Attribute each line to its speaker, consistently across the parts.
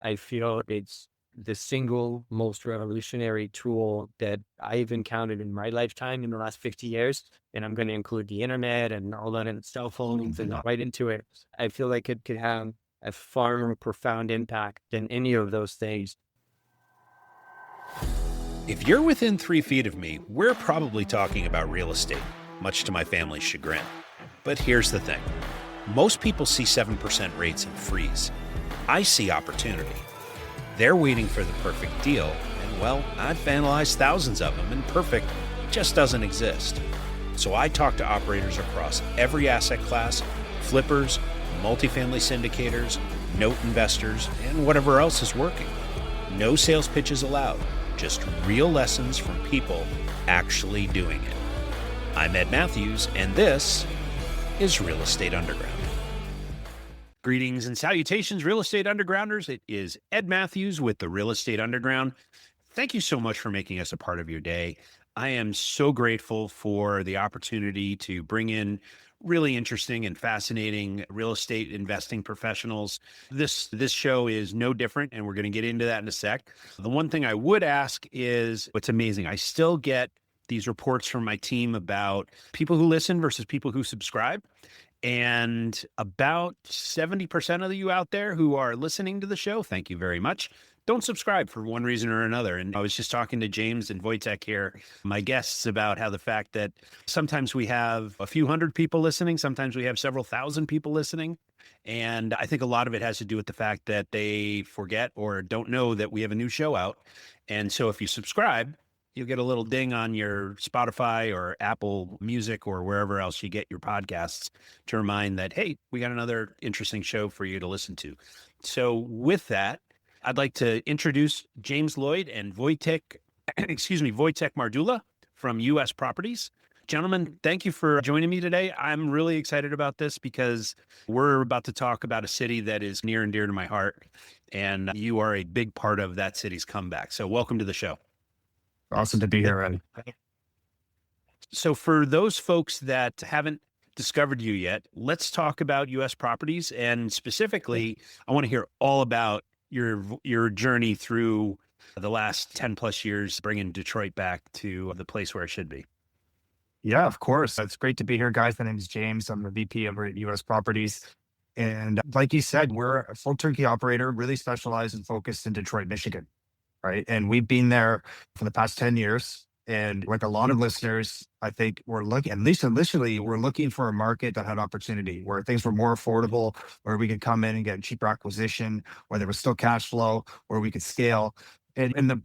Speaker 1: I feel it's the single most revolutionary tool that I've encountered in my lifetime in the last 50 years. And I'm going to include the internet and all that and cell phones and right into it. I feel like it could have a far more profound impact than any of those things.
Speaker 2: If you're within 3 feet of me, we're probably talking about real estate, much to my family's chagrin. But here's the thing. Most people see 7% rates and freeze. I see opportunity. They're waiting for the perfect deal, and well, I've analyzed thousands of them, and perfect just doesn't exist. So I talk to operators across every asset class, flippers, multifamily syndicators, note investors, and whatever else is working. No sales pitches allowed, just real lessons from people actually doing it. I'm Ed Matthews, and this is Real Estate Underground. Greetings and salutations, Real Estate Undergrounders. It is Ed Matthews with the Real Estate Underground. Thank you so much for making us a part of your day. I am so grateful for the opportunity to bring in really interesting and fascinating real estate investing professionals. This show is no different, and we're going to get into that in a sec. The one thing I would ask is, what's amazing, I still get these reports from my team about people who listen versus people who subscribe. And about 70% of you out there who are listening to the show, thank you very much, don't subscribe for one reason or another. And I was just talking to James and Voytek here, my guests, about how the fact that sometimes we have a few hundred people listening, sometimes we have several thousand people listening. And I think a lot of it has to do with the fact that they forget or don't know that we have a new show out. And so if you subscribe, you'll get a little ding on your Spotify or Apple Music or wherever else you get your podcasts to remind that, hey, we got another interesting show for you to listen to. So with that, I'd like to introduce James Lloyd and Voytek Mardula from U.S. Properties. Gentlemen, thank you for joining me today. I'm really excited about this because we're about to talk about a city that is near and dear to my heart, and you are a big part of that city's comeback. So welcome to the show.
Speaker 3: Awesome to be here, Ed.
Speaker 2: So for those folks that haven't discovered you yet, let's talk about U.S. Properties. And specifically, I want to hear all about your journey through the last 10 plus years, bringing Detroit back to the place where it should be.
Speaker 3: Yeah, of course. It's great to be here, guys. My name is James. I'm the VP over at U.S. Properties. And like you said, we're a full turnkey operator, really specialized and focused in Detroit, Michigan. Right. And we've been there for the past 10 years. And like a lot of listeners, I think we're looking, at least initially, we're looking for a market that had opportunity, where things were more affordable, where we could come in and get cheaper acquisition, where there was still cash flow, where we could scale. And in the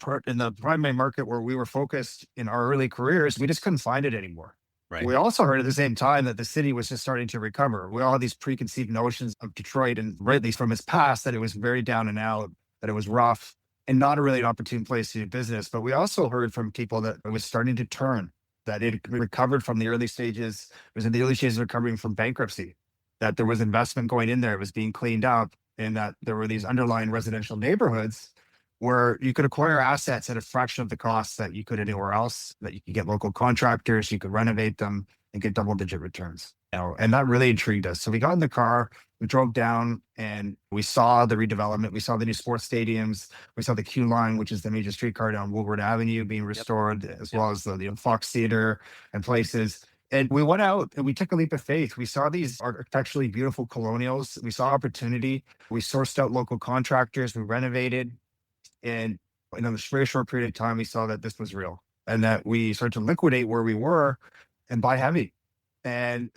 Speaker 3: primary market where we were focused in our early careers, we just couldn't find it anymore.
Speaker 2: Right.
Speaker 3: We also heard at the same time that the city was just starting to recover. We all had these preconceived notions of Detroit, and rightly from its past, that it was very down and out, that it was rough, and not a really an opportune place to do business. But we also heard from people that it was starting to turn, that it recovered from the early stages. It was in the early stages of recovering from bankruptcy, that there was investment going in there, it was being cleaned up, and that there were these underlying residential neighborhoods where you could acquire assets at a fraction of the cost that you could anywhere else, that you could get local contractors, you could renovate them and get double-digit returns. And that really intrigued us. So we got in the car, we drove down, and we saw the redevelopment. We saw the new sports stadiums. We saw the Q line, which is the major streetcar down Woolward Avenue, being restored, as well as the Fox Theater and places. And we went out and we took a leap of faith. We saw these architecturally beautiful colonials. We saw opportunity. We sourced out local contractors. We renovated. And in a very short period of time, we saw that this was real, and that we started to liquidate where we were and buy heavy. And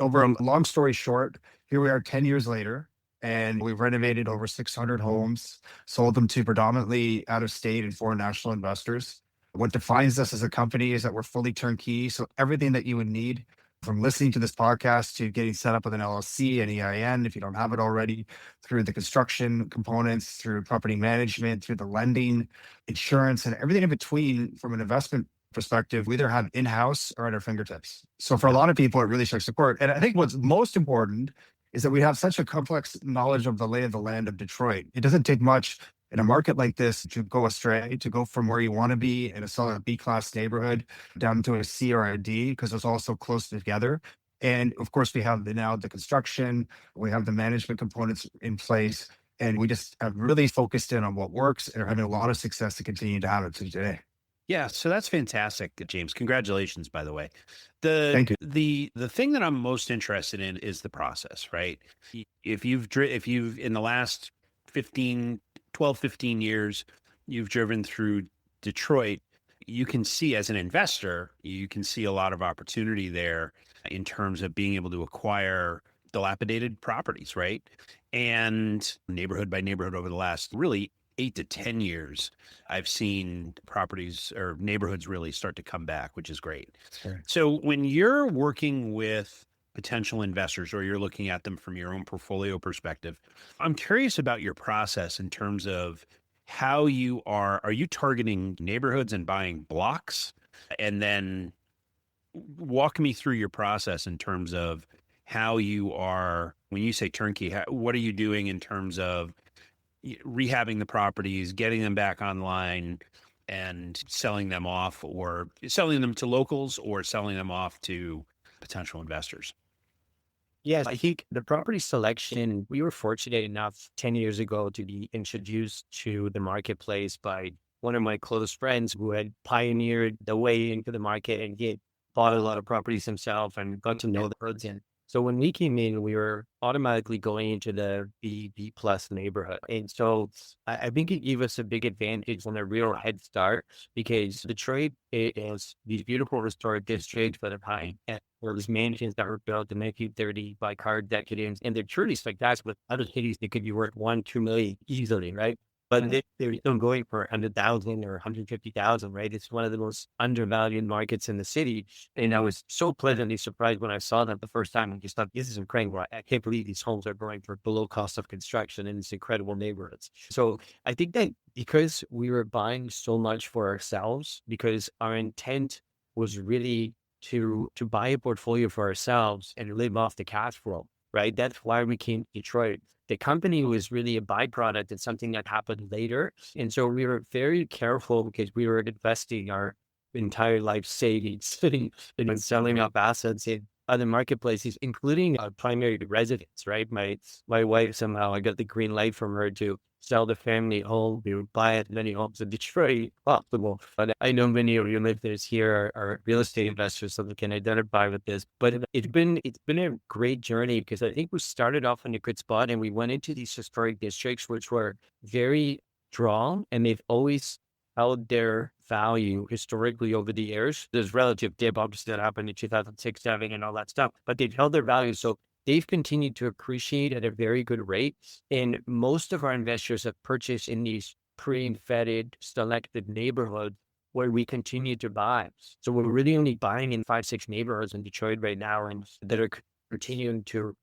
Speaker 3: over a long story short, here we are 10 years later, and we've renovated over 600 homes, sold them to predominantly out of state and foreign national investors. What defines us as a company is that we're fully turnkey. So everything that you would need, from listening to this podcast to getting set up with an LLC, an EIN, if you don't have it already, through the construction components, through property management, through the lending, insurance, and everything in between from an investment perspective, we either have in-house or at our fingertips. So for a lot of people, it really strikes a chord. And I think what's most important is that we have such a complex knowledge of the lay of the land of Detroit. It doesn't take much in a market like this to go astray, to go from where you want to be in a solid B-class neighborhood down to a C or a D, because it's all so close together. And of course, we have now the construction, we have the management components in place. And we just have really focused in on what works and are having a lot of success to continue to have it to today.
Speaker 2: Yeah, so that's fantastic, James. Congratulations, by the way. The
Speaker 3: Thank you.
Speaker 2: the thing that I'm most interested in is the process, right? If you've in the last 15, 12, 15 years, you've driven through Detroit, you can see as an investor, you can see a lot of opportunity there in terms of being able to acquire dilapidated properties, right? And neighborhood by neighborhood over the last really 8 to 10 years, I've seen properties or neighborhoods really start to come back, which is great.
Speaker 3: Sure.
Speaker 2: So when you're working with potential investors or you're looking at them from your own portfolio perspective, I'm curious about your process in terms of how are you targeting neighborhoods and buying blocks? And then walk me through your process in terms of how you are, when you say turnkey, what are you doing in terms of rehabbing the properties, getting them back online and selling them off, or selling them to locals or selling them off to potential investors?
Speaker 1: Yes, I think the property selection, we were fortunate enough 10 years ago to be introduced to the marketplace by one of my close friends who had pioneered the way into the market, and he had bought a lot of properties himself and got to know the birds. And so when we came in, we were automatically going into the B plus neighborhood. And so I think it gave us a big advantage and a real head start, because Detroit is these beautiful restored districts that have high or these mansions that were built in 1930 by car decadents, and they're truly spectacular. With other cities, they could be worth 1-2 million easily, right? But they're still going for 100,000 or 150,000, right? It's one of the most undervalued markets in the city. And I was so pleasantly surprised when I saw them the first time and just thought, this is incredible. I can't believe these homes are going for below cost of construction in these incredible neighborhoods. So I think that because we were buying so much for ourselves, because our intent was really to buy a portfolio for ourselves and live off the cash flow, right? That's why we came to Detroit. The company was really a byproduct and something that happened later. And so we were very careful because we were investing our entire life savings in selling up assets in other marketplaces, including primary residence, right? My wife, somehow I got the green light from her to sell the family home. We would buy as many homes in Detroit possible. But I know many of your listeners here are real estate investors, so they can identify with this. But it's been a great journey, because I think we started off in a good spot and we went into these historic districts, which were very strong, and they've always held their value historically over the years. There's relative dip, obviously, that happened in 2006, 7, and all that stuff, but they've held their value. So they've continued to appreciate at a very good rate. And most of our investors have purchased in these pre-vetted, selected neighborhoods where we continue to buy. So we're really only buying in 5-6 neighborhoods in Detroit right now, and that are continuing to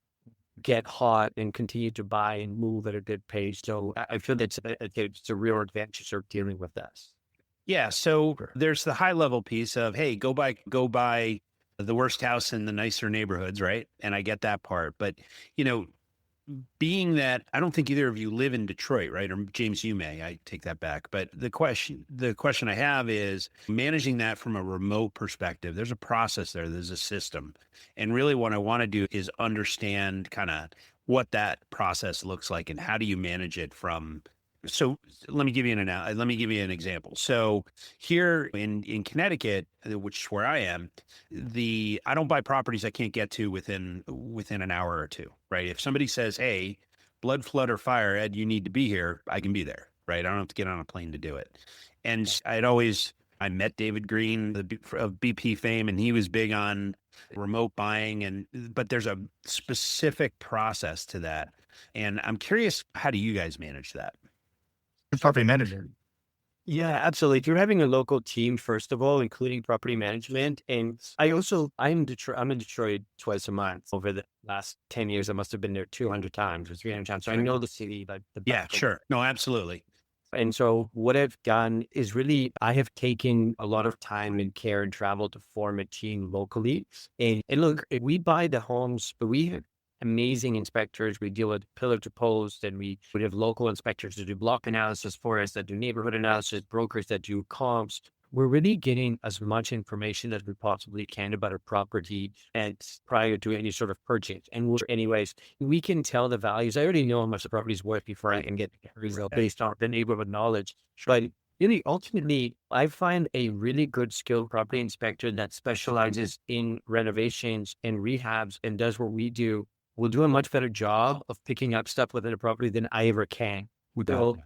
Speaker 1: get hot and continue to buy and move at a good pace. So I feel that's it's a real advantage of dealing with this.
Speaker 2: Yeah, so there's the high level piece of, hey, go buy the worst house in the nicer neighborhoods, right? And I get that part, but you know, being that I don't think either of you live in Detroit, right? Or James, you may, I take that back. But the question I have is managing that from a remote perspective. There's a process there, there's a system. And really what I want to do is understand kind of what that process looks like and how do you manage it from. So let me give you an example. So here in Connecticut, which is where I am, I don't buy properties I can't get to within an hour or two, right? If somebody says, "Hey, blood, flood, or fire, Ed, you need to be here," I can be there, right? I don't have to get on a plane to do it. And I met David Green of BP fame, and he was big on remote buying, but there's a specific process to that. And I'm curious, how do you guys manage that?
Speaker 3: Property manager.
Speaker 1: Yeah, absolutely. If you're having a local team, first of all, including property management, and I'm in Detroit twice a month. Over the last 10 years, I must have been there 200 times or 300 times. So I know the city like the
Speaker 2: Yeah,
Speaker 1: back.
Speaker 2: sure. No, absolutely.
Speaker 1: And so what I've done is really, I have taken a lot of time and care and travel to form a team locally. And look, we buy the homes, but we have amazing inspectors. We deal with pillar to post, and we would have local inspectors that do block analysis for us, that do neighborhood analysis, brokers that do comps. we're really getting as much information as we possibly can about a property and prior to any sort of purchase. And anyways, we can tell the values. I already know how much the property is worth before I can get a result based on the neighborhood knowledge. But really, ultimately, I find a really good skilled property inspector that specializes in renovations and rehabs and does what we do will do a much better job of picking up stuff within a property than I ever can. So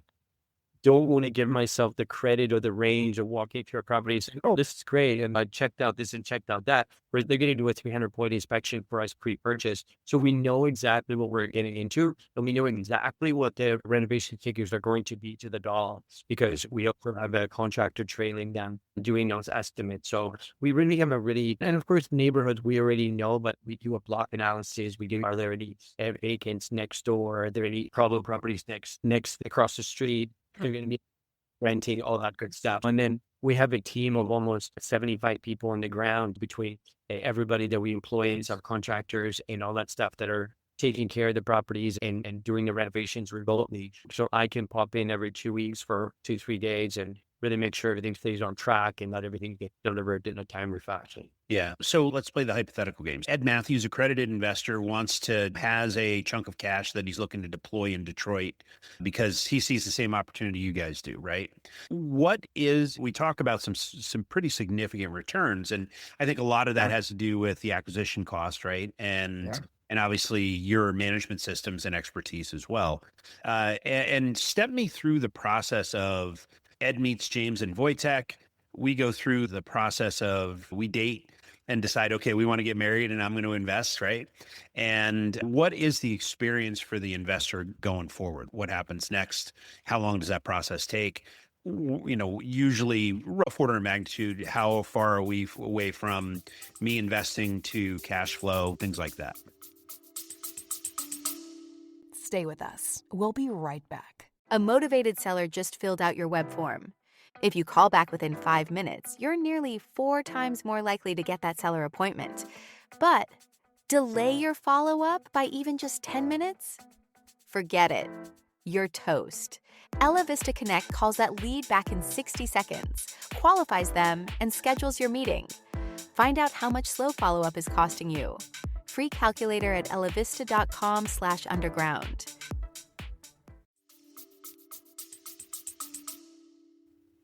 Speaker 1: don't want to give myself the credit or the range of walking through a property and saying, oh, this is great. And I checked out this and checked out that. Where they're going to do a 300-point inspection for us pre-purchase. So we know exactly what we're getting into. And we know exactly what the renovation figures are going to be to the dollar because we also have a contractor trailing down doing those estimates. So we really have and of course, neighborhoods we already know, but we do a block analysis. We do, are there any vacants next door? Are there any problem properties next across the street? They're going to be renting, all that good stuff. And then we have a team of almost 75 people on the ground between everybody that we employ as our contractors and all that stuff that are taking care of the properties and doing the renovations remotely. So I can pop in every 2 weeks for 2-3 days and really make sure everything stays on track and that everything gets delivered in a timely fashion.
Speaker 2: Yeah. So let's play the hypothetical games. Ed Matthews, accredited investor, has a chunk of cash that he's looking to deploy in Detroit because he sees the same opportunity you guys do, right? We talk about some pretty significant returns. And I think a lot of that has to do with the acquisition cost, right? And obviously your management systems and expertise as well. And step me through the process of Ed meets James and Voytek. We go through the process of we date and decide, okay, we want to get married and I'm going to invest, right? And what is the experience for the investor going forward? What happens next? How long does that process take? Usually rough order of magnitude, how far are we away from me investing to cash flow, things like that?
Speaker 4: Stay with us. We'll be right back.
Speaker 5: A motivated seller just filled out your web form. If you call back within 5 minutes, you're nearly 4 times more likely to get that seller appointment. But delay your follow-up by even just 10 minutes? Forget it. You're toast. Ella Vista Connect calls that lead back in 60 seconds, qualifies them, and schedules your meeting. Find out how much slow follow-up is costing you. Free calculator at ellavista.com/underground.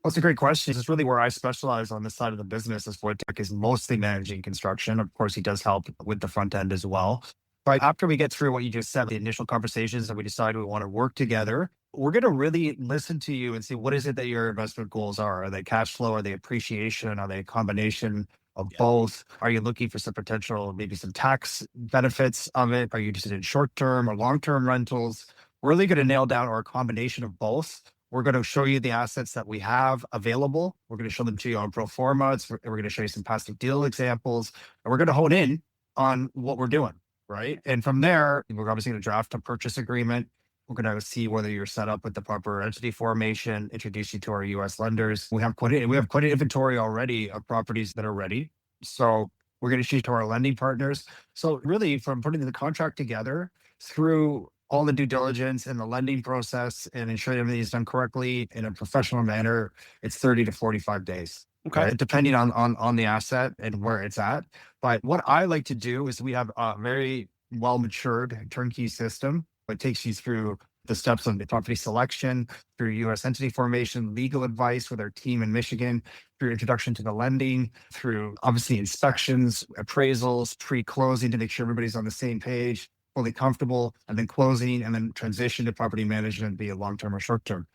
Speaker 3: Well, it's a great question. It's really where I specialize on this side of the business as Voytek is mostly managing construction. Of course, he does help with the front end as well. But after we get through what you just said, the initial conversations and we decide we want to work together, we're going to really listen to you and see what is it that your investment goals are. Are they cash flow? Are they appreciation? Are they a combination of both? Are you looking for some potential, maybe some tax benefits of it? Are you interested in short-term or long-term rentals? We're really going to nail down our combination of both. We're going to show you the assets that we have available. We're going to show them to you on pro forma. We're going to show you some past deal examples, and we're going to hone in on what we're doing, right? And from there, we're obviously going to draft a purchase agreement. We're going to see whether you're set up with the proper entity formation, introduce you to our U.S. lenders. We have quite an inventory already of properties that are ready. So we're going to shoot to our lending partners. So really, from putting the contract together through all the due diligence and the lending process and ensuring everything is done correctly in a professional manner, it's 30 to 45 days.
Speaker 2: Okay.
Speaker 3: Right? Depending on the asset and where it's at. But what I like to do is we have a very well-matured turnkey system. It takes you through the steps of the property selection, through U.S. entity formation, legal advice with our team in Michigan, through introduction to the lending, through obviously inspections, appraisals, pre-closing to make sure everybody's on the same page, fully comfortable, and then closing, and then transition to property management, be it long-term or short-term.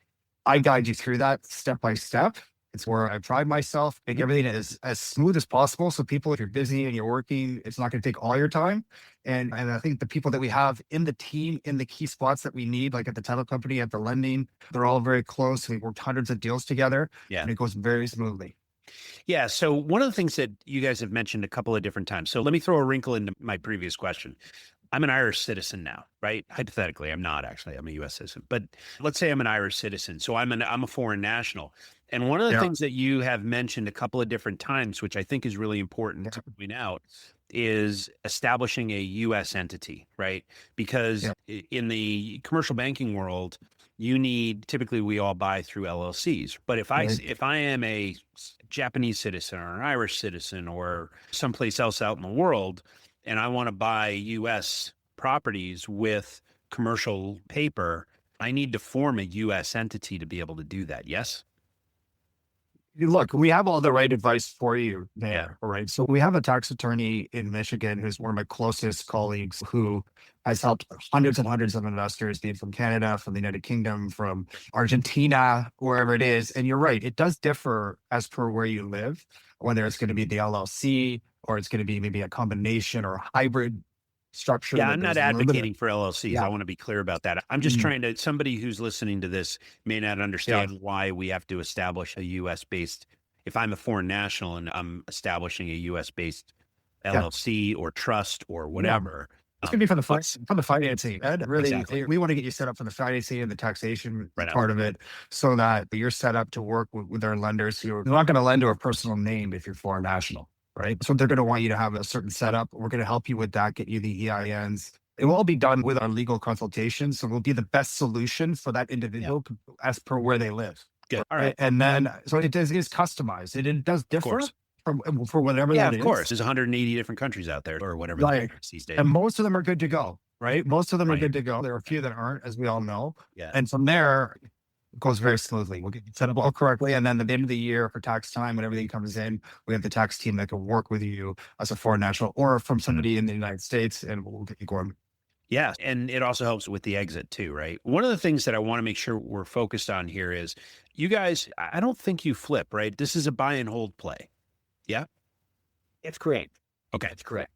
Speaker 3: I guide you through that step by step. It's where I pride myself, make everything as smooth as possible. So people, if you're busy and you're working, it's not going to take all your time. And I think the people that we have in the team, in the key spots that we need, like at the title company, at the lending, they're all very close. We've worked hundreds of deals together, and it goes very smoothly.
Speaker 2: Yeah. So one of the things that you guys have mentioned a couple of different times. So let me throw a wrinkle into my previous question. I'm an Irish citizen now, right? Hypothetically, I'm not actually. I'm a U.S. citizen, but let's say I'm an Irish citizen. So I'm a foreign national. And one of the things that you have mentioned a couple of different times, which I think is really important to point out, is establishing a U.S. entity, right? Because in the commercial banking world, typically we all buy through LLCs. But if I am a Japanese citizen or an Irish citizen or someplace else out in the world, and I want to buy U.S. properties with commercial paper, I need to form a U.S. entity to be able to do that. Yes?
Speaker 3: Look, we have all the right advice for you
Speaker 2: Yeah.
Speaker 3: there. All right. So we have a tax attorney in Michigan who's one of my closest colleagues who has helped hundreds and hundreds of investors, be it from Canada, from the United Kingdom, from Argentina, wherever it is. And you're right, it does differ as per where you live, whether it's going to be the LLC or it's going to be maybe a combination or a hybrid structure.
Speaker 2: Yeah,
Speaker 3: that
Speaker 2: I'm not
Speaker 3: there's a little bit of-
Speaker 2: advocating for LLCs.
Speaker 3: Yeah.
Speaker 2: I want to be clear about that. I'm just
Speaker 3: Mm.
Speaker 2: trying to, somebody who's listening to this may not understand why we have to establish a US based, if I'm a foreign national and I'm establishing a US based LLC or trust or whatever.
Speaker 3: It's going to be from the financing. And really,
Speaker 2: Exactly.
Speaker 3: we want to get you set up for the financing and the taxation
Speaker 2: Right on.
Speaker 3: part of it so that you're set up to work with our lenders. They're not going to lend to a personal name if you're foreign national, right? So they're going to want you to have a certain setup. We're going to help you with that, get you the EINs. It will all be done with our legal consultation. So we'll be the best solution for that individual as per where they live.
Speaker 2: Good. All right.
Speaker 3: And then, so it is customized. It does differ for whatever
Speaker 2: Yeah,
Speaker 3: that
Speaker 2: of
Speaker 3: is.
Speaker 2: course. There's 180 different countries out there or whatever
Speaker 3: Right.
Speaker 2: these days.
Speaker 3: And most of them are good to go, right? Most of them are
Speaker 2: Right.
Speaker 3: good to go. There are a few that aren't, as we all know.
Speaker 2: Yeah.
Speaker 3: And from there, it goes very smoothly. We'll get you set up all correctly. And then at the end of the year for tax time, when everything comes in, we have the tax team that can work with you as a foreign national or from somebody in the United States, and we'll get you going.
Speaker 2: Yeah. And it also helps with the exit too, right? One of the things that I want to make sure we're focused on here is you guys, I don't think you flip, right? This is a buy and hold play. Yeah.
Speaker 1: It's correct.
Speaker 2: Okay.
Speaker 1: It's correct.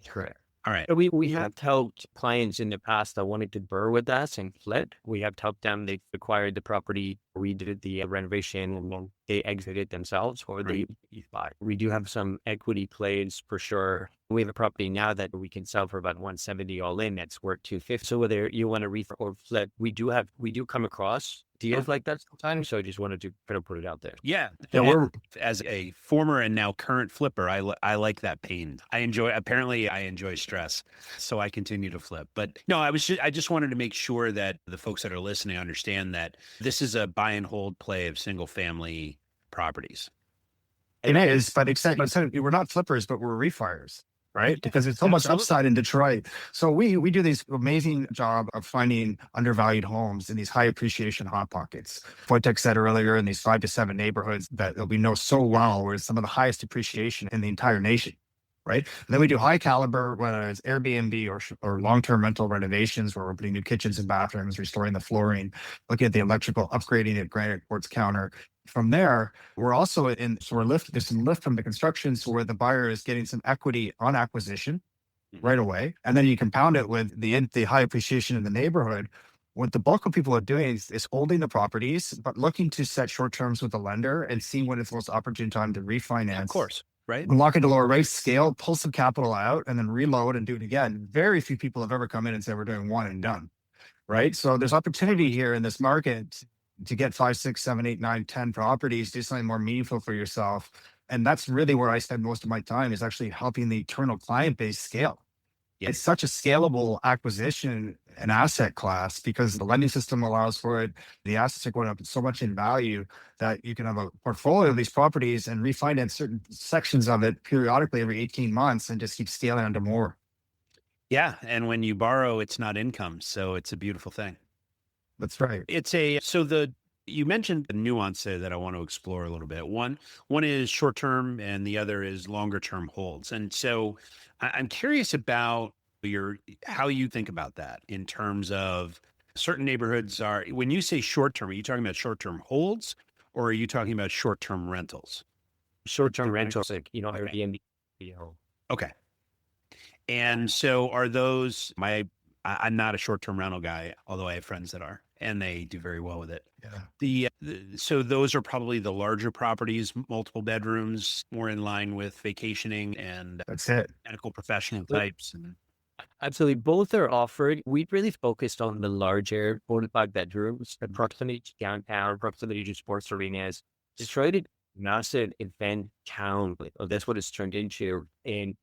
Speaker 1: It's correct.
Speaker 2: All right.
Speaker 1: We have helped clients in the past that wanted to burr with us and flip. We have helped them. They acquired the property. We did the renovation and then they exited themselves or they buy. We do have some equity plays for sure. We have a property now that we can sell for about 170 all in. That's worth 250. So whether you want to refurb or flip, we do come across deals like that sometimes. So I just wanted to kind of put it out there.
Speaker 2: Yeah.
Speaker 3: Yeah,
Speaker 2: As a former and now current flipper, I like that pain. Apparently I enjoy stress. So I continue to flip. But no, I just wanted to make sure that the folks that are listening understand that this is a buy and hold play of single family properties.
Speaker 3: It is, but except we're not flippers, but we're refires, right? Because it's so much upside in Detroit. So we do this amazing job of finding undervalued homes in these high appreciation hot pockets. Voytek said earlier, in these 5 to 7 neighborhoods that we know so well, where it's some of the highest appreciation in the entire nation. Right. And then we do high caliber, whether it's Airbnb or long-term rental renovations, where we're putting new kitchens and bathrooms, restoring the flooring, looking at the electrical, upgrading it, granite quartz counter. From there, we're also there's some lift from the construction, so where the buyer is getting some equity on acquisition right away. And then you compound it with the high appreciation in the neighborhood. What the bulk of people are doing is holding the properties, but looking to set short terms with the lender and seeing when it's the most opportune time to refinance.
Speaker 2: Of course. Right.
Speaker 3: Lock into lower rates, scale, pull some capital out, and then reload and do it again. Very few people have ever come in and said we're doing one and done. Right. So there's opportunity here in this market to get 5, 6, 7, 8, 9, 10 properties, do something more meaningful for yourself. And that's really where I spend most of my time, is actually helping the eternal client base scale.
Speaker 2: Yeah.
Speaker 3: It's such a scalable acquisition and asset class because the lending system allows for it. The assets are going up so much in value that you can have a portfolio of these properties and refinance certain sections of it periodically every 18 months and just keep scaling onto more.
Speaker 2: Yeah. And when you borrow, it's not income. So it's a beautiful thing.
Speaker 3: That's right.
Speaker 2: You mentioned the nuance there that I want to explore a little bit. One is short term and the other is longer term holds. And so I'm curious about how you think about that in terms of certain neighborhoods when you say short term, are you talking about short term holds or are you talking about short term rentals?
Speaker 1: Short term rentals, like, Airbnb.
Speaker 2: Okay. And so are those I'm not a short term rental guy, although I have friends that are. And they do very well with it.
Speaker 3: Yeah.
Speaker 2: So those are probably the larger properties, multiple bedrooms, more in line with vacationing and
Speaker 3: That's it.
Speaker 2: medical professional types.
Speaker 1: Absolutely. Both are offered. We really focused on the larger 4 to 5 bedrooms, proximity to downtown, proximity to sports arenas. Detroit is a massive event town. That's what it's turned into. And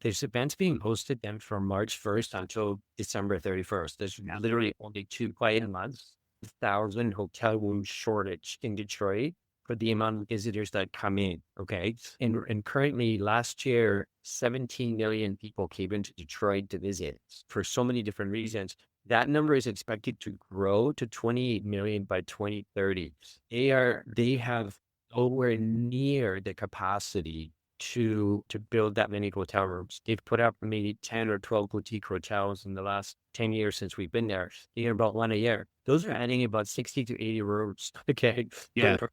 Speaker 1: there's events being hosted then from March 1st until December 31st. There's literally only 2 quiet months. 1,000 hotel room shortage in Detroit. for the amount of visitors that come in. Okay. And currently last year, 17 million people came into Detroit to visit for so many different reasons. That number is expected to grow to 28 million by 2030. They have nowhere near the capacity to build that many hotel rooms. They've put up maybe 10 or 12 boutique hotels in the last 10 years since we've been there. They are about one a year. Those are adding about 60 to 80 rooms, okay,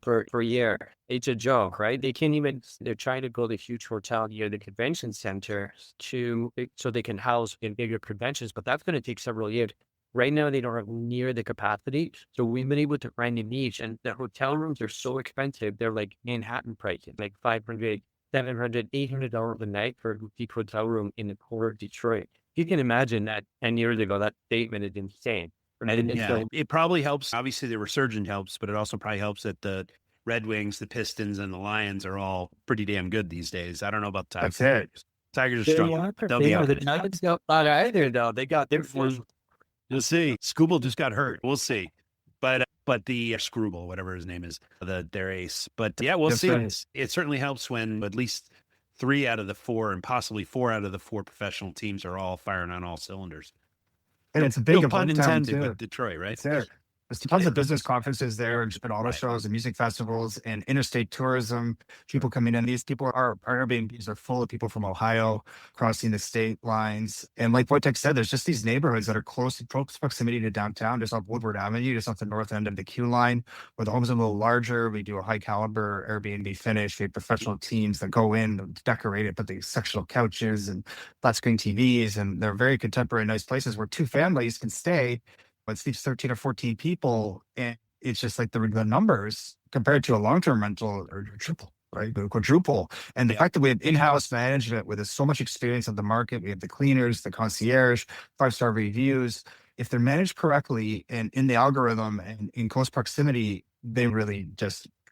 Speaker 1: per year. It's a joke, right? They're trying to build a huge hotel near the convention center so they can house in bigger conventions, but that's going to take several years. Right now, they don't have near the capacity. So we've been able to find a niche, and the hotel rooms are so expensive. They're like Manhattan prices, like $500, $700, $800 a night for a boutique hotel room in the core of Detroit. You can imagine that 10 years ago, that statement is insane.
Speaker 2: It probably helps. Obviously, the resurgent helps, but it also probably helps that the Red Wings, the Pistons, and the Lions are all pretty damn good these days. I don't know about the Tigers.
Speaker 3: That's it.
Speaker 2: Tigers are strong. They'll be out.
Speaker 1: The Nuggets don't either, though. They got their force.
Speaker 2: You'll see. Scooble just got hurt. We'll see. But the Scrooble, whatever his name is, their ace. But yeah, we'll see. It certainly helps when at least 3 out of the 4 and possibly 4 out of the 4 professional teams are all firing on all cylinders.
Speaker 3: And it's a big
Speaker 2: No pun intended,
Speaker 3: too.
Speaker 2: but Detroit, right?
Speaker 3: It's there. There's tons of business conferences there and auto shows and music festivals and interstate tourism. People coming in. These people our Airbnbs are full of people from Ohio crossing the state lines. And like Voytek said, there's just these neighborhoods that are close proximity to downtown, just off Woodward Avenue, just off the north end of the Q line, where the homes are a little larger. We do a high caliber Airbnb finish. We have professional teams that go in, decorate it, put the sectional couches and flat screen TVs. And they're very contemporary, nice places where 2 families can stay. It sleeps 13 or 14 people, and it's just like the numbers compared to a long-term rental are triple, right? Quadruple. And the fact that we have in-house management with so much experience of the market, we have the cleaners, the concierge, 5-star reviews. If they're managed correctly and in the algorithm and in close proximity, they really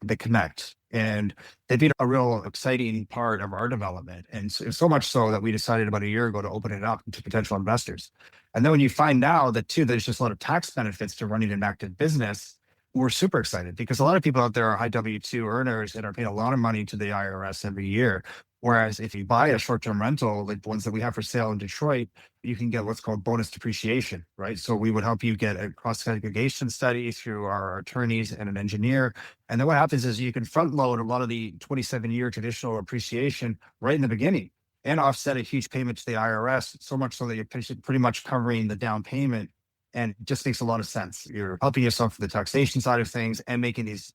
Speaker 3: they connect. And they've been a real exciting part of our development. And so much so that we decided about a year ago to open it up to potential investors. And then when you find out that too, there's just a lot of tax benefits to running an active business, we're super excited because a lot of people out there are high W-2 earners and are paying a lot of money to the IRS every year. Whereas if you buy a short-term rental, like the ones that we have for sale in Detroit, you can get what's called bonus depreciation, right? So we would help you get a cost segregation study through our attorneys and an engineer. And then what happens is you can front load a lot of the 27-year traditional appreciation right in the beginning and offset a huge payment to the IRS, so much so that you're pretty much covering the down payment. And it just makes a lot of sense. You're helping yourself with the taxation side of things and making these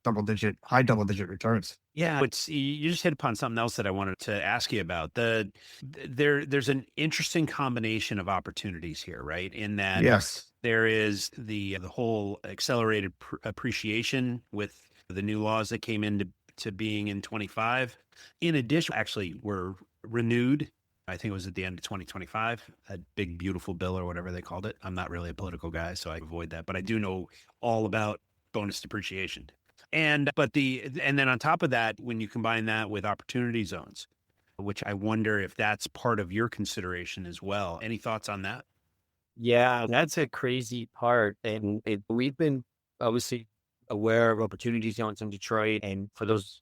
Speaker 3: high double digit returns.
Speaker 2: Yeah, you just hit upon something else that I wanted to ask you about. There's an interesting combination of opportunities here, right? In that there is the whole accelerated appreciation with the new laws that came into being in 25. In addition, actually, were renewed. I think it was at the end of 2025, that big, beautiful bill or whatever they called it. I'm not really a political guy, so I avoid that, but I do know all about bonus depreciation. And then on top of that, when you combine that with opportunity zones, which I wonder if that's part of your consideration as well. Any thoughts on that?
Speaker 1: Yeah, that's a crazy part. And we've been obviously aware of opportunity zones in Detroit. And for those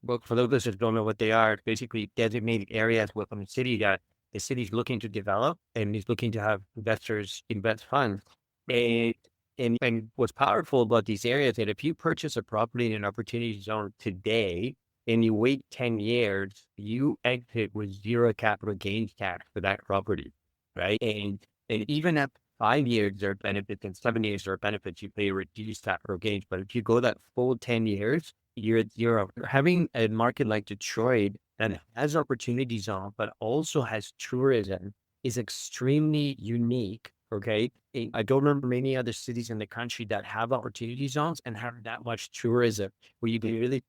Speaker 1: listeners who don't know what they are, basically designated areas within the city that the city's looking to develop and is looking to have investors invest funds. And what's powerful about these areas is that if you purchase a property in an opportunity zone today and you wait 10 years, you exit with 0 capital gains tax for that property, right? And even at 5 years, there are benefits, and 7 years, there are benefits. You pay reduced capital gains. But if you go that full 10 years, you're having a market like Detroit that has opportunity zone, but also has tourism is extremely unique. Okay. I don't remember many other cities in the country that have opportunity zones and have that much tourism where you can really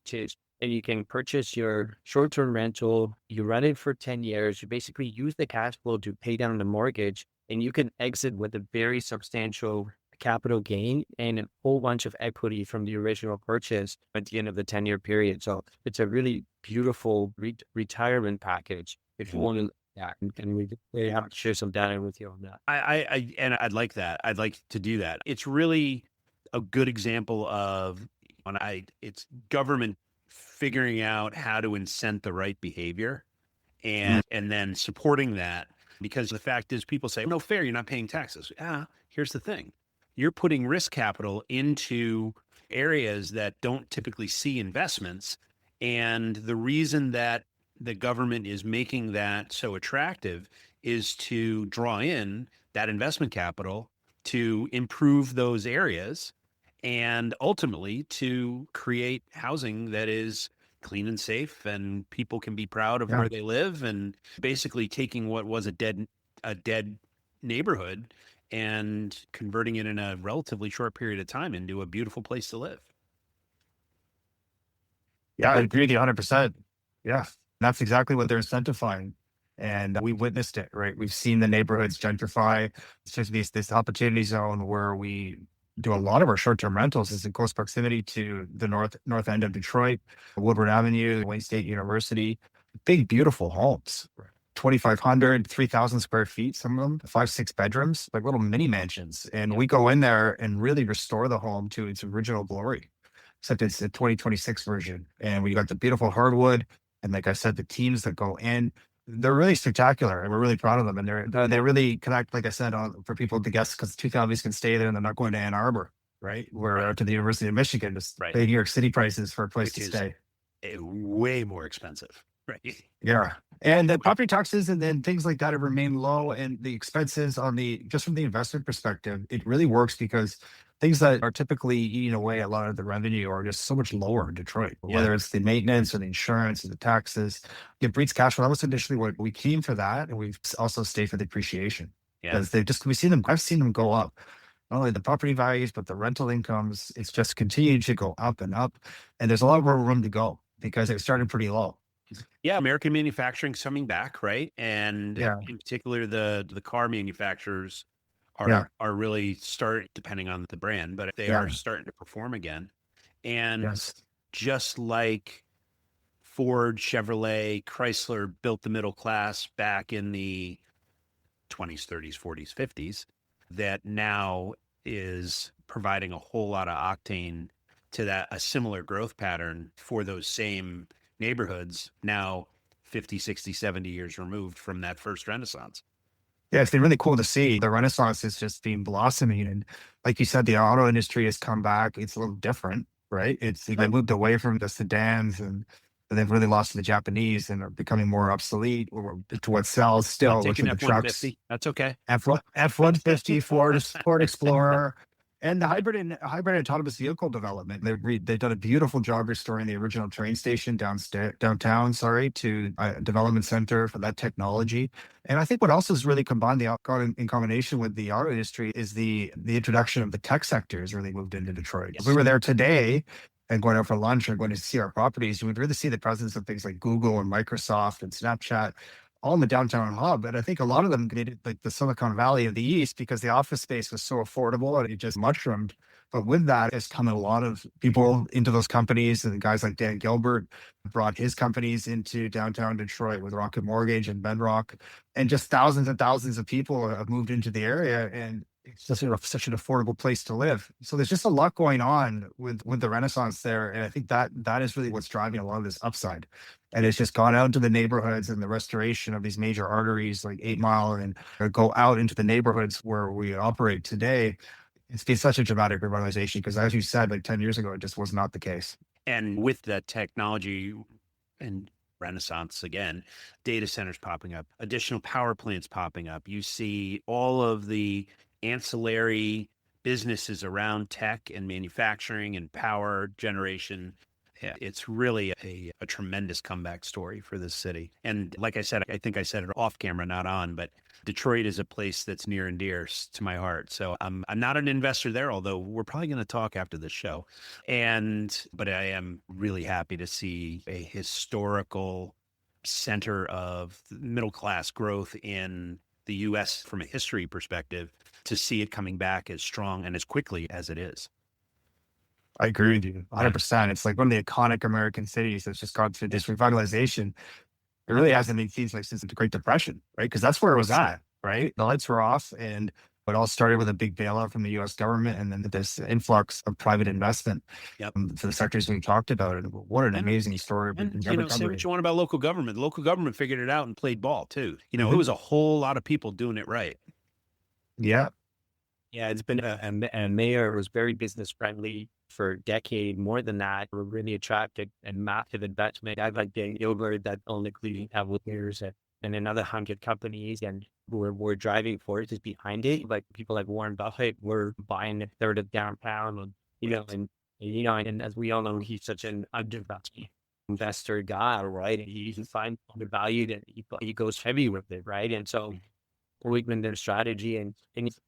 Speaker 1: choose and you can purchase your short-term rental, you rent it for 10 years, you basically use the cash flow to pay down the mortgage, and you can exit with a very substantial capital gain and a whole bunch of equity from the original purchase at the end of the 10-year period. So it's a really beautiful retirement package if you want to. Yeah, and we have to share some data with you on that.
Speaker 2: And I'd like that. I'd like to do that. It's really a good example of It's government figuring out how to incent the right behavior and then supporting that, because the fact is people say, no fair, you're not paying taxes. Here's the thing. You're putting risk capital into areas that don't typically see investments. And the reason that the government is making that so attractive is to draw in that investment capital to improve those areas and ultimately to create housing that is clean and safe and people can be proud of where they live, and basically taking what was a dead neighborhood and converting it in a relatively short period of time into a beautiful place to live.
Speaker 3: Yeah, I agree with you 100%. Yeah, that's exactly what they're incentivizing. And we witnessed it, right? We've seen the neighborhoods gentrify. It's just this opportunity zone where we do a lot of our short-term rentals is in close proximity to the north end of Detroit, Woodward Avenue, Wayne State University. Big, beautiful homes. 2,500, 3,000 square feet, some of them, 5, 6 bedrooms, like little mini mansions. And we go in there and really restore the home to its original glory, except it's a 2026 version. And we got the beautiful hardwood. And like I said, the teams that go in, they're really spectacular and we're really proud of them. And they really connect, like I said, for people to guess, because two families can stay there and they're not going to Ann Arbor, right? We're out to the University of Michigan to pay New York City prices for a place to stay.
Speaker 2: Way more expensive, right?
Speaker 3: Yeah. And the property taxes and then things like that have remained low, and the expenses just from the investment perspective, it really works because things that are typically eating away a lot of the revenue are just so much lower in Detroit, whether it's the maintenance or the insurance and the taxes. It breeds cash flow. That was initially what we came for that. And we've also stayed for the depreciation because I've seen them go up. Not only the property values, but the rental incomes, it's just continued to go up and up. And there's a lot more room to go because it started pretty low.
Speaker 2: Yeah, American manufacturing's coming back, right? And in particular, the car manufacturers are really depending on the brand, but they are starting to perform again. And just like Ford, Chevrolet, Chrysler built the middle class back in the 20s, 30s, 40s, 50s, that now is providing a whole lot of octane to a similar growth pattern for those same neighborhoods now 50, 60, 70 years removed from that first renaissance.
Speaker 3: Yeah, it's been really cool to see. The renaissance is just being blossoming. And like you said, the auto industry has come back. It's a little different, right? They moved away from the sedans and they've really lost to the Japanese and are becoming more obsolete or to what sells still, which are the trucks.
Speaker 2: That's okay.
Speaker 3: F-150, Ford Explorer. And the hybrid autonomous vehicle development. They've done a beautiful job restoring the original train station downtown, to a development center for that technology. And I think what else has really combined in combination with the auto industry is the introduction of the tech sector has really moved into Detroit. Yes. If we were there today and going out for lunch or going to see our properties, you would really see the presence of things like Google and Microsoft and Snapchat all in the downtown hub. And I think a lot of them made it like the Silicon Valley of the East because the office space was so affordable and it just mushroomed. But with that has come a lot of people into those companies, and guys like Dan Gilbert brought his companies into downtown Detroit with Rocket Mortgage and Bedrock, and just thousands and thousands of people have moved into the area, and it's just such an affordable place to live. So there's just a lot going on with the Renaissance there. And I think that is really what's driving a lot of this upside. And it's just gone out into the neighborhoods and the restoration of these major arteries like 8 Mile and go out into the neighborhoods where we operate today. It's been such a dramatic revitalization because, as you said, like 10 years ago, it just was not the case.
Speaker 2: And with that technology and renaissance again, data centers popping up, additional power plants popping up, you see all of the ancillary businesses around tech and manufacturing and power generation. Yeah, it's really a tremendous comeback story for this city. And like I said, I think I said it off camera, not on, but Detroit is a place that's near and dear to my heart. So I'm not an investor there, although we're probably going to talk after this show. But I am really happy to see a historical center of middle class growth in the U.S. from a history perspective, to see it coming back as strong and as quickly as it is.
Speaker 3: I agree with you 100%. It's like one of the iconic American cities that's just gone through this revitalization. It really hasn't been seen like since the Great Depression, right? Because that's where it was at, right? The lights were off and It all started with a big bailout from the US government and then this influx of private investment
Speaker 2: Yep.
Speaker 3: for the sectors we talked about. And what an
Speaker 2: And,
Speaker 3: amazing story.
Speaker 2: and
Speaker 3: We've
Speaker 2: you
Speaker 3: never
Speaker 2: know, say
Speaker 3: covered
Speaker 2: what
Speaker 3: it.
Speaker 2: you want about local government. The local government figured it out and played ball too. You know, it
Speaker 3: Mhm.
Speaker 2: was a whole lot of people doing it right.
Speaker 3: Yeah.
Speaker 1: Yeah, it's been a mayor was very business friendly for a decade. More than that, we're really attracted and massive investment. I've like the yogurt that only Cleveland have with years and another 100 companies, and we're driving forces behind it. Like people like Warren Buffett, were buying a third of downtown, and and as we all know, he's such an undervalued investor guy, right? And he finds undervalued, and he goes heavy with it, right? And so weaken their strategy.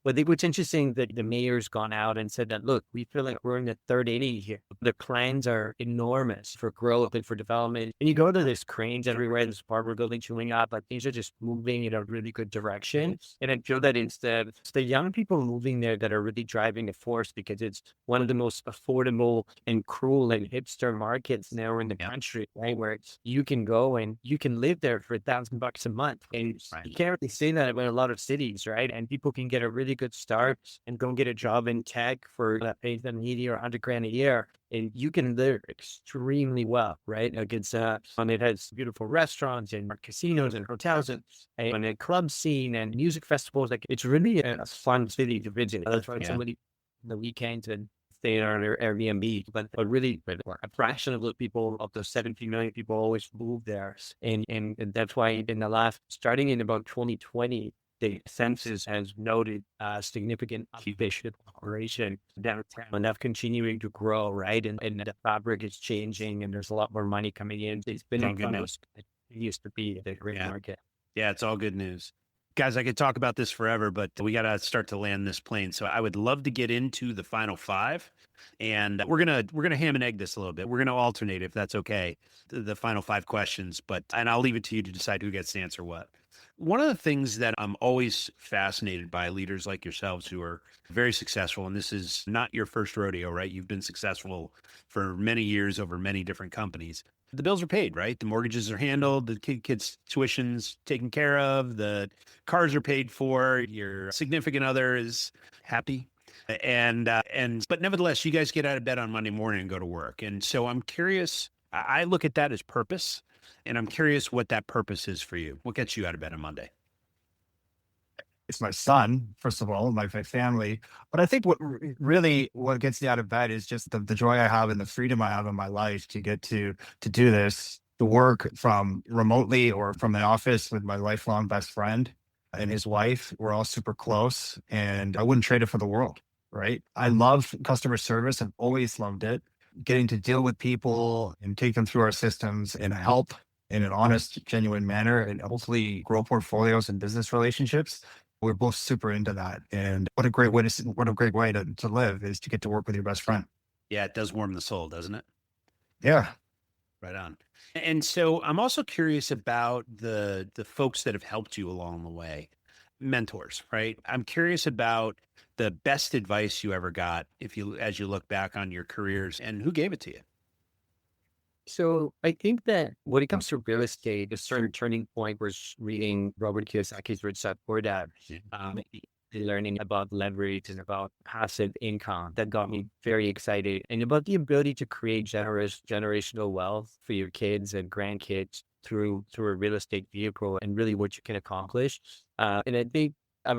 Speaker 1: But what's interesting that the mayor's gone out and said that, look, we feel like we're in the third inning here. The plans are enormous for growth and for development. And you go to this cranes everywhere, this apartment building chewing up, like things are just moving in a really good direction. And I feel that it's the young people moving there that are really driving the force, because it's one of the most affordable and cool and hipster markets now in the country, right? Where you can go and you can live there for $1,000 a month. And you can't really say that about a lot of cities, right? And people can get a really good start and go and get a job in tech for that pays them 80 or 100 grand a year. And you can live extremely well, right? Like and it has beautiful restaurants and casinos and hotels and a club scene and music festivals. Like it's really a fun city to visit. That's why somebody on the weekends and stay on their Airbnb, but really a fraction of the people, of the 17 million people, always move there. And that's why in the last, starting in about 2020, the census has noted significant occupation operation downtown, and that's continuing to grow, right? And the fabric is changing, and there's a lot more money coming in. It's been
Speaker 2: Good news.
Speaker 1: it used to be a great market.
Speaker 2: Yeah, it's all good news. Guys, I could talk about this forever, but we got to start to land this plane. So I would love to get into the final five, and we're gonna ham and egg this a little bit. We're gonna alternate, if that's okay, the final five questions. And I'll leave it to you to decide who gets to answer what. One of the things that I'm always fascinated by, leaders like yourselves who are very successful, and this is not your first rodeo, right? You've been successful for many years over many different companies. The bills are paid, right? The mortgages are handled, the kids' tuition's taken care of, the cars are paid for, your significant other is happy. But nevertheless, you guys get out of bed on Monday morning and go to work. And so I'm curious, I look at that as purpose, and I'm curious what that purpose is for you. What gets you out of bed on Monday?
Speaker 3: It's my son, first of all, my family. But I think what gets me out of bed is just the joy I have and the freedom I have in my life to get to do this, to work from remotely or from the office with my lifelong best friend and his wife. We're all super close, and I wouldn't trade it for the world, right? I love customer service. I've always loved it. Getting to deal with people and take them through our systems and help in an honest, genuine manner, and hopefully grow portfolios and business relationships. We're both super into that. And what a great way to live is to get to work with your best friend.
Speaker 2: Yeah, it does warm the soul, doesn't it?
Speaker 3: Yeah.
Speaker 2: Right on. And so I'm also curious about the folks that have helped you along the way, mentors, right? I'm curious about the best advice you ever got, as you look back on your careers, and who gave it to you.
Speaker 1: So I think that when it comes to real estate, a certain turning point was reading Robert Kiyosaki's Rich Dad Poor Dad, learning about leverage and about passive income. That got me very excited, and about the ability to create generational wealth for your kids and grandkids through a real estate vehicle, and really what you can accomplish. And I think I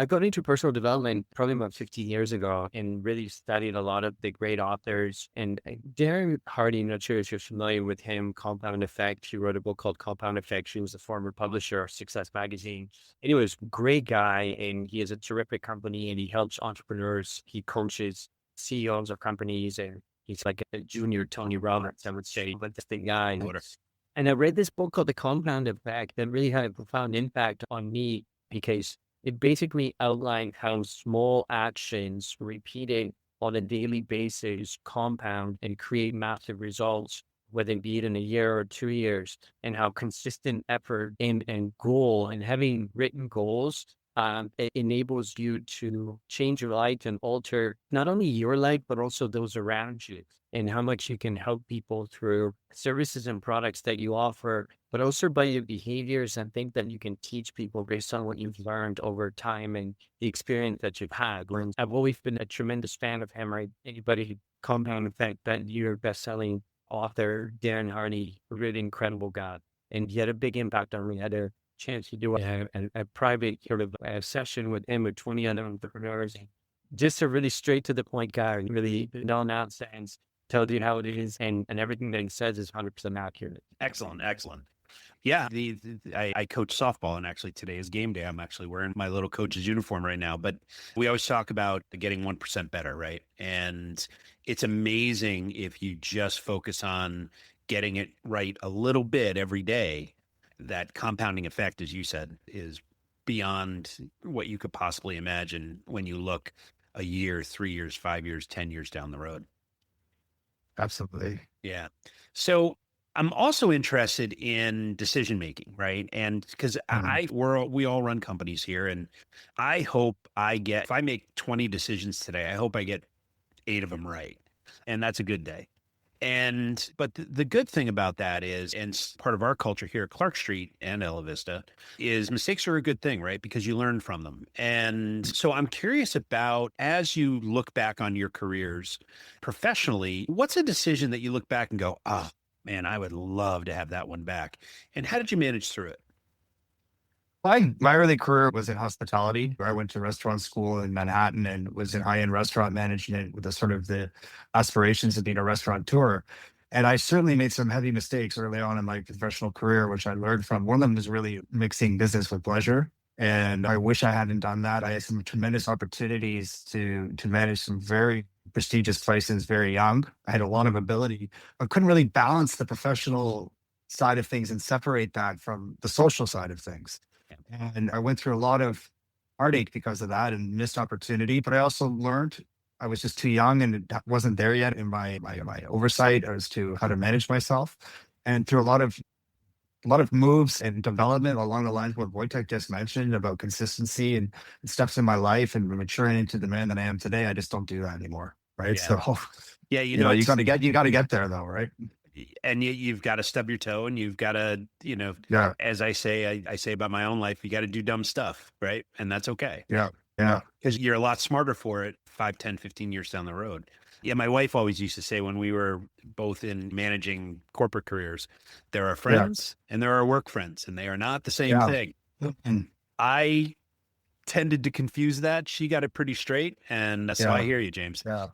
Speaker 1: got into personal development probably about 15 years ago, and really studied a lot of the great authors. And Darren Hardy, not sure if you're familiar with him, Compound Effect. He wrote a book called Compound Effect. He was the former publisher of Success Magazine. Anyways, great guy, and he has a terrific company, and he helps entrepreneurs. He coaches CEOs of companies, and he's like a junior Tony Robbins, I would say, but that's the guy. And I read this book called The Compound Effect that really had a profound impact on me, because it basically outlined how small actions repeated on a daily basis compound and create massive results, whether it be in a year or 2 years, and how consistent effort and goal and having written goals it enables you to change your life and alter not only your life, but also those around you, and how much you can help people through services and products that you offer but also by your behaviors and things that you can teach people based on what you've learned over time and the experience that you've had. And I've always been a tremendous fan of him, right? Anybody who compound effect, that your best-selling author, Darren Hardy, a really incredible guy. And he had a big impact on me. I had a chance to do a private sort of a session with him with 20 other entrepreneurs. Just a really straight to the point guy, really no nonsense, tells you how it is, and everything that he says is 100% accurate.
Speaker 2: Excellent. Excellent. Yeah, I coach softball, and actually today is game day. I'm actually wearing my little coach's uniform right now. But we always talk about getting 1% better, right? And it's amazing if you just focus on getting it right a little bit every day. That compounding effect, as you said, is beyond what you could possibly imagine when you look a year, 3 years, 5 years, 10 years down the road.
Speaker 3: Absolutely.
Speaker 2: Yeah. So I'm also interested in decision making, right? And because we all run companies here, and I hope if I make 20 decisions today, I hope I get 8 of them right. And that's a good day. But the good thing about that is, and part of our culture here at Clark Street and Ella Vista, is mistakes are a good thing, right? Because you learn from them. And so I'm curious about, as you look back on your careers professionally, what's a decision that you look back and go, oh man, I would love to have that one back. And how did you manage through it?
Speaker 3: My early career was in hospitality. I went to restaurant school in Manhattan and was in high-end restaurant management with the aspirations of being a restaurateur. And I certainly made some heavy mistakes early on in my professional career, which I learned from. One of them was really mixing business with pleasure. And I wish I hadn't done that. I had some tremendous opportunities to manage some very prestigious places very young. I had a lot of ability, but couldn't really balance the professional side of things and separate that from the social side of things. And I went through a lot of heartache because of that and missed opportunity. But I also learned I was just too young and it wasn't there yet in my oversight as to how to manage myself. And through a lot of moves and development along the lines of what Voytek just mentioned about consistency and steps in my life and maturing into the man that I am today, I just don't do that anymore. Right.
Speaker 2: Yeah.
Speaker 3: So
Speaker 2: yeah,
Speaker 3: you got to get there though, right?
Speaker 2: And you've got to stub your toe, and you've got to, as I say about my own life, you got to do dumb stuff, right? And that's okay.
Speaker 3: Yeah.
Speaker 2: Because you're a lot smarter for it 5, 10, 15 years down the road. Yeah, my wife always used to say when we were both in managing corporate careers, there are friends and there are work friends, and they are not the same thing. I tended to confuse that. She got it pretty straight, and so I hear you, James.
Speaker 3: Yeah.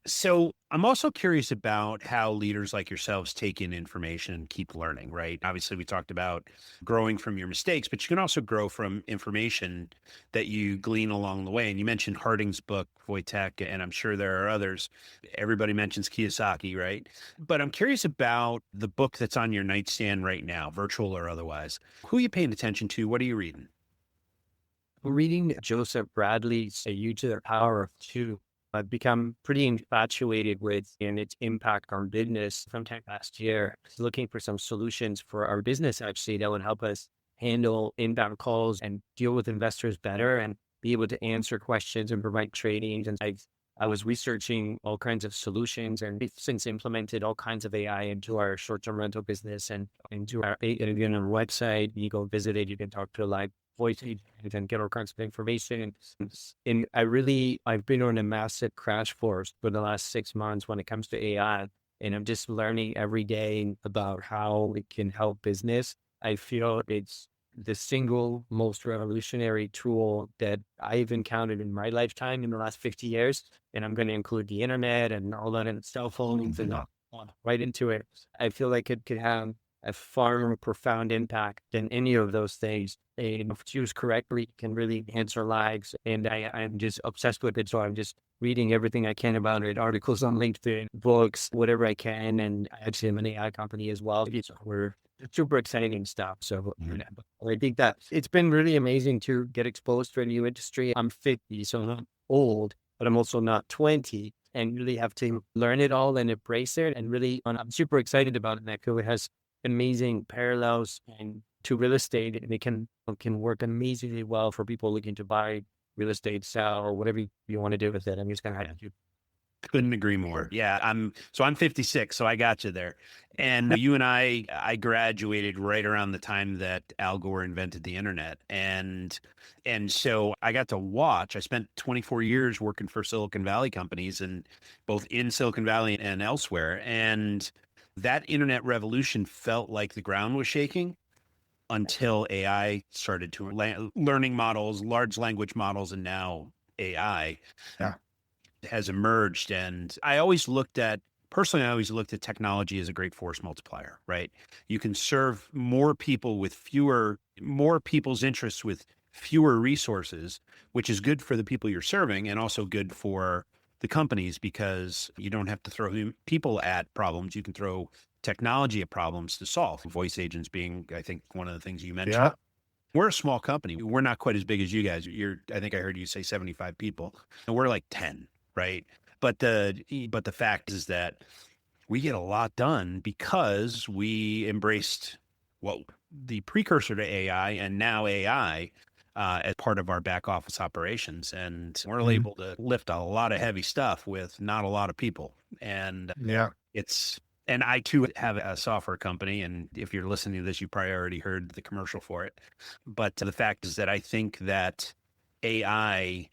Speaker 2: So I'm also curious about how leaders like yourselves take in information and keep learning, right? Obviously, we talked about growing from your mistakes, but you can also grow from information that you glean along the way. And you mentioned Harding's book, Voytek, and I'm sure there are others. Everybody mentions Kiyosaki, right? But I'm curious about the book that's on your nightstand right now, virtual or otherwise. Who are you paying attention to? What are you reading?
Speaker 1: I'm reading Joseph Bradley's A Huge Power of Two. I've become pretty infatuated with and its impact on business sometime last year, looking for some solutions for our business actually that would help us handle inbound calls and deal with investors better and be able to answer questions and provide trainings. And I was researching all kinds of solutions, and we've since implemented all kinds of AI into our short-term rental business and into our website. You go visit it, you can talk to a live voice agent and get all kinds of information. And I've been on a massive crash course for the last 6 months when it comes to AI. And I'm just learning every day about how it can help business. I feel it's the single most revolutionary tool that I've encountered in my lifetime in the last 50 years. And I'm going to include the internet and all that and cell phones and right into it. I feel like it could have a far more profound impact than any of those things. And if used correctly, it can really enhance our lives. And I'm just obsessed with it. So I'm just reading everything I can about it, articles on LinkedIn, books, whatever I can. And I actually am an AI company as well. We're super exciting stuff. So I think that it's been really amazing to get exposed to a new industry. I'm 50, so I'm not old, but I'm also not 20, and really have to learn it all and embrace it. And really, I'm super excited about it. And I feel it has amazing parallels and to real estate, and it can work amazingly well for people looking to buy real estate, sell, or whatever you want to do with it. I'm just going to have to
Speaker 2: Couldn't agree more. Yeah, I'm 56, so I got you there. And you and I graduated right around the time that Al Gore invented the internet. And so I got to watch. I spent 24 years working for Silicon Valley companies, and both in Silicon Valley and elsewhere. And that internet revolution felt like the ground was shaking until AI started to learning models, large language models, and now AI.
Speaker 3: Yeah.
Speaker 2: Has emerged. And personally, I always looked at technology as a great force multiplier, right? You can serve more people with more people's interests with fewer resources, which is good for the people you're serving and also good for the companies because you don't have to throw people at problems. You can throw technology at problems to solve. Voice agents being, I think, one of the things you mentioned.
Speaker 3: Yeah.
Speaker 2: We're a small company. We're not quite as big as you guys. I think I heard you say 75 people, and we're like 10, right? But the fact is that we get a lot done because we embraced the precursor to AI and now AI as part of our back office operations, and we're able to lift a lot of heavy stuff with not a lot of people. And
Speaker 3: Yeah.
Speaker 2: and I too have a software company, and if you're listening to this, you probably already heard the commercial for it. But the fact is that I think that AI,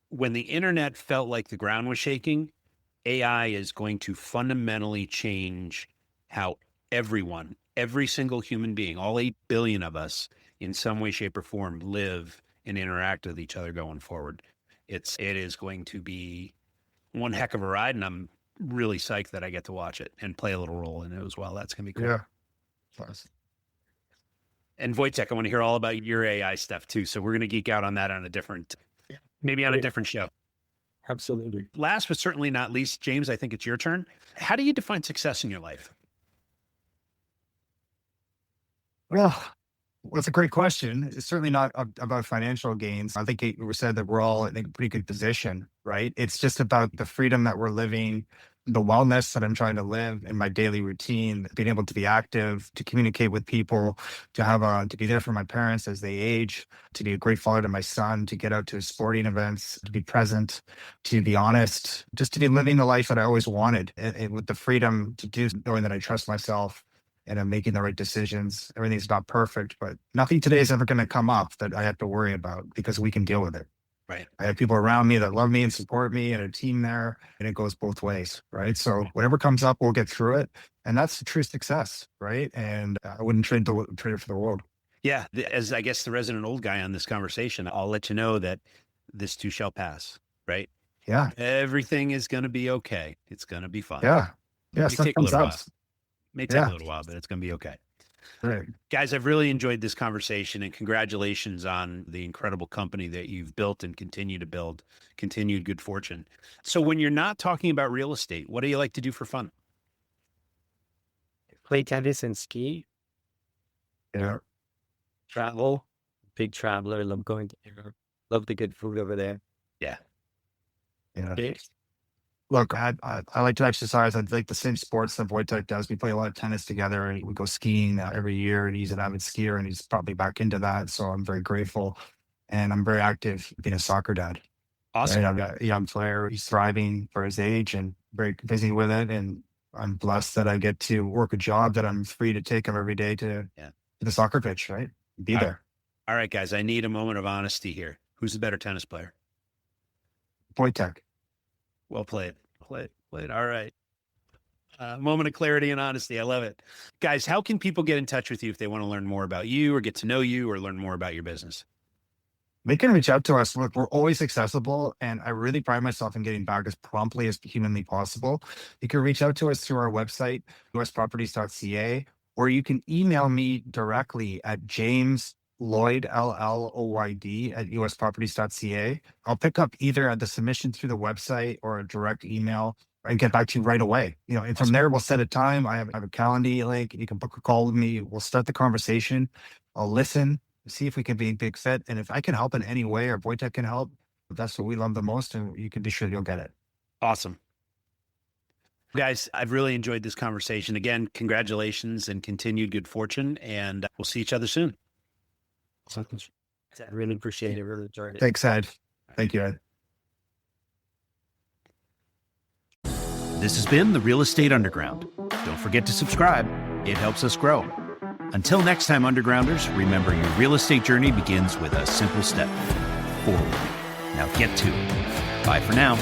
Speaker 2: when the internet felt like the ground was shaking, AI is going to fundamentally change how every single human being, all 8 billion of us, in some way, shape, or form, live and interact with each other going forward. It is going to be one heck of a ride, and I'm really psyched that I get to watch it and play a little role in it as well. That's gonna be cool.
Speaker 3: Yeah. Plus.
Speaker 2: And Voytek, I want to hear all about your AI stuff too. So we're gonna geek out on that on a different show.
Speaker 1: Absolutely.
Speaker 2: Last but certainly not least, James, I think it's your turn. How do you define success in your life?
Speaker 3: Well, it's a great question. It's certainly not about financial gains. I think it was said that we're all in a pretty good position, right? It's just about the freedom that we're living, the wellness that I'm trying to live in my daily routine, being able to be active, to communicate with people, to be there for my parents as they age, to be a great father to my son, to get out to sporting events, to be present, to be honest, just to be living the life that I always wanted, and with the freedom to do, knowing that I trust myself and I'm making the right decisions. Everything's not perfect, but nothing today is ever going to come up that I have to worry about because we can deal with it.
Speaker 2: Right.
Speaker 3: I have people around me that love me and support me and a team there, and it goes both ways, right? So whatever comes up, we'll get through it. And that's the true success, right? And I wouldn't trade it for the world.
Speaker 2: Yeah. As I guess the resident old guy on this conversation, I'll let you know that this too shall pass, right?
Speaker 3: Yeah.
Speaker 2: Everything is going to be okay. It's going to be fine.
Speaker 3: Yeah. Yeah.
Speaker 2: It may take a little while. May take
Speaker 3: Yeah.
Speaker 2: a little while, but it's going to be okay.
Speaker 3: Right.
Speaker 2: Guys, I've really enjoyed this conversation, and congratulations on the incredible company that you've built and continue to build. Continued good fortune. So when you're not talking about real estate, what do you like to do for fun?
Speaker 1: Play tennis and ski.
Speaker 3: Yeah.
Speaker 1: Travel. Big traveler. Love going to Europe. Love the good food over there.
Speaker 2: Yeah.
Speaker 3: Yeah.
Speaker 1: Okay.
Speaker 3: Look, I like to exercise. I like the same sports that Voytek does. We play a lot of tennis together, and we go skiing every year. And he's an avid skier, and he's probably back into that. So I'm very grateful, and I'm very active being a soccer dad.
Speaker 2: Awesome.
Speaker 3: Right? I've got a young player. He's thriving for his age and very busy with it. And I'm blessed that I get to work a job that I'm free to take him every day to the soccer pitch. Right, be there.
Speaker 2: All right, guys. I need a moment of honesty here. Who's the better tennis player?
Speaker 3: Voytek.
Speaker 2: Well played. Played. All right. Moment of clarity and honesty. I love it. Guys, how can people get in touch with you if they want to learn more about you or get to know you or learn more about your business?
Speaker 3: They can reach out to us. Look, we're always accessible, and I really pride myself in getting back as promptly as humanly possible. You can reach out to us through our website, usproperties.ca, or you can email me directly at James Lloyd, Lloyd at usproperties.ca. I'll pick up either at the submission through the website or a direct email and get back to you right away. And from there, we'll set a time. I have a calendar link. You can book a call with me. We'll start the conversation. I'll listen, see if we can be a big fit. And if I can help in any way or Voytek can help, that's what we love the most. And you can be sure you'll get it.
Speaker 2: Awesome. Guys, I've really enjoyed this conversation. Again, congratulations and continued good fortune. And we'll see each other soon.
Speaker 1: I really appreciate it. Really enjoyed it.
Speaker 3: Thanks, Ed. Thank you, Ed.
Speaker 2: This has been the Real Estate Underground. Don't forget to subscribe. It helps us grow. Until next time, Undergrounders, remember your real estate journey begins with a simple step forward. Now get to it. Bye for now.